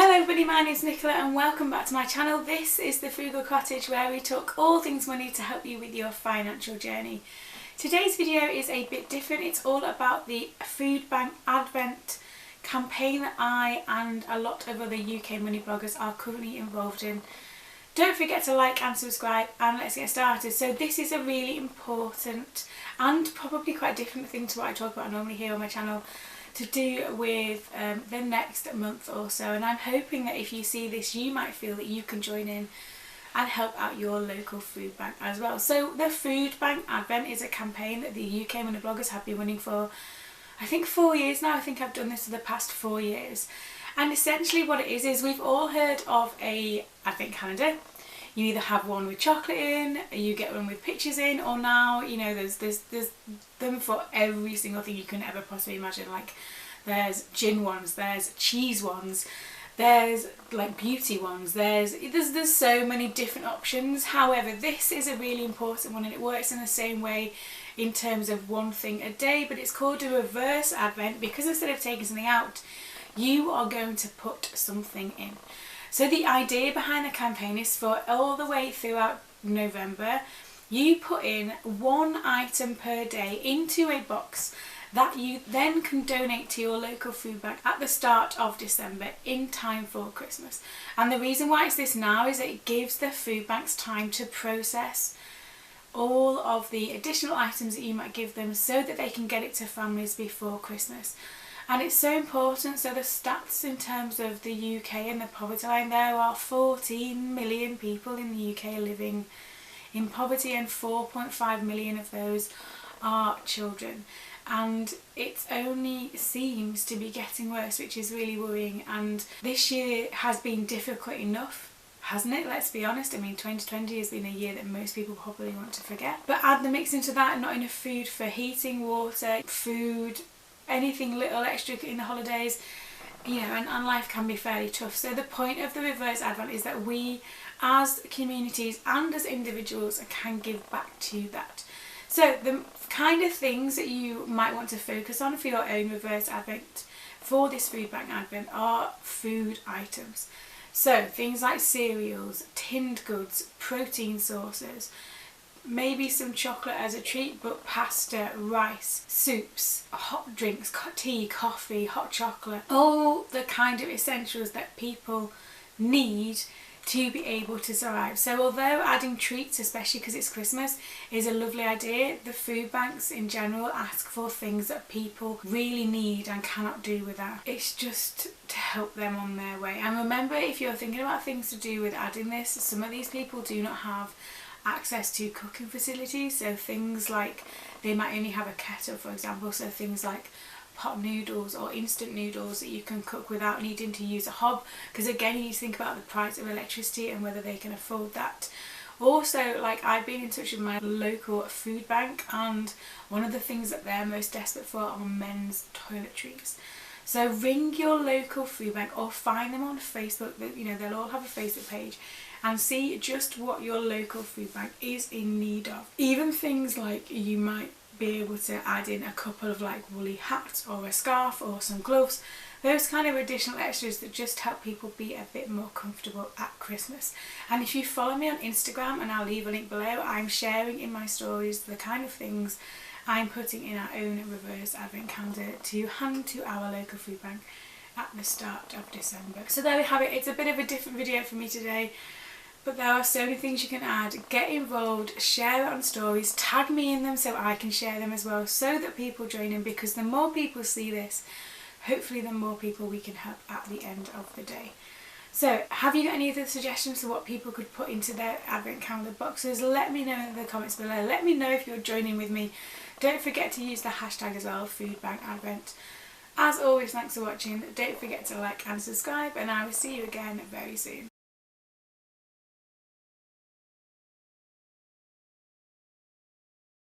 Hello everybody, my name is Nicola and welcome back to my channel. This is the Frugal Cottage, where we talk all things money to help you with your financial journey. Today's video is a bit different. It's all about the Foodbank Advent campaign that I and a lot of other UK money bloggers are currently involved in. Don't forget to like and subscribe, and let's get started. So this is a really important and probably quite different thing to what I talk about normally here on my channel, to do with the next month or so, and I'm hoping that if you see this you might feel that you can join in and help out your local food bank as well. So the Foodbank Advent is a campaign that the UK money bloggers have been running for I think 4 years now. I think I've done this for the past 4 years, and essentially what it is we've all heard of a advent calendar. You either have one with chocolate in, you get one with pictures in, or now, you know, there's them for every single thing you can ever possibly imagine. Like there's gin ones, there's cheese ones, there's like beauty ones, there's so many different options. However, this is a really important one, and it works in the same way in terms of one thing a day, but it's called a reverse advent because instead of taking something out, you are going to put something in. So the idea behind the campaign is for all the way throughout November, you put in one item per day into a box that you then can donate to your local food bank at the start of December in time for Christmas. And the reason why it's this now is that it gives the food banks time to process all of the additional items that you might give them so that they can get it to families before Christmas. And it's so important. So the stats in terms of the UK and the poverty line, there are 14 million people in the UK living in poverty, and 4.5 million of those are children. And it only seems to be getting worse, which is really worrying. And this year has been difficult enough, hasn't it? Let's be honest. I mean, 2020 has been a year that most people probably want to forget. But add the mix into that, not enough food for heating, water, food, anything little extra in the holidays, you know, and life can be fairly tough. So the point of the reverse advent is that we as communities and as individuals can give back to that. So the kind of things that you might want to focus on for your own reverse advent for this food bank advent are food items. So things like cereals, tinned goods, protein sources, maybe some chocolate as a treat, but pasta, rice, soups, hot drinks, tea, coffee, hot chocolate, all the kind of essentials that people need to be able to survive. So although adding treats, especially because it's Christmas, is a lovely idea, the food banks in general ask for things that people really need and cannot do without. It's just to help them on their way. And remember, if you're thinking about things to do with adding this, some of these people do not have access to cooking facilities, so things like they might only have a kettle, for example, so things like pot noodles or instant noodles that you can cook without needing to use a hob, because again you need to think about the price of electricity and whether they can afford that. Also, like, I've been in touch with my local food bank, and one of the things that they're most desperate for are men's toiletries. So ring your local food bank or find them on Facebook. You know, they'll all have a Facebook page, and see just what your local food bank is in need of. Even things like you might be able to add in a couple of like woolly hats or a scarf or some gloves, those kind of additional extras that just help people be a bit more comfortable at Christmas. And if you follow me on Instagram, and I'll leave a link below, I'm sharing in my stories the kind of things I'm putting in our own reverse advent calendar to hand to our local food bank at the start of December. So there we have it. It's a bit of a different video for me today, but there are so many things you can add. Get involved, share it on stories, tag me in them so I can share them as well, so that people join in, because the more people see this, hopefully the more people we can help at the end of the day. So have you got any other suggestions for what people could put into their advent calendar boxes? Let me know in the comments below. Let me know if you're joining with me. Don't forget to use the hashtag as well, FoodbankAdvent. As always, thanks for watching. Don't forget to like and subscribe, and I will see you again very soon.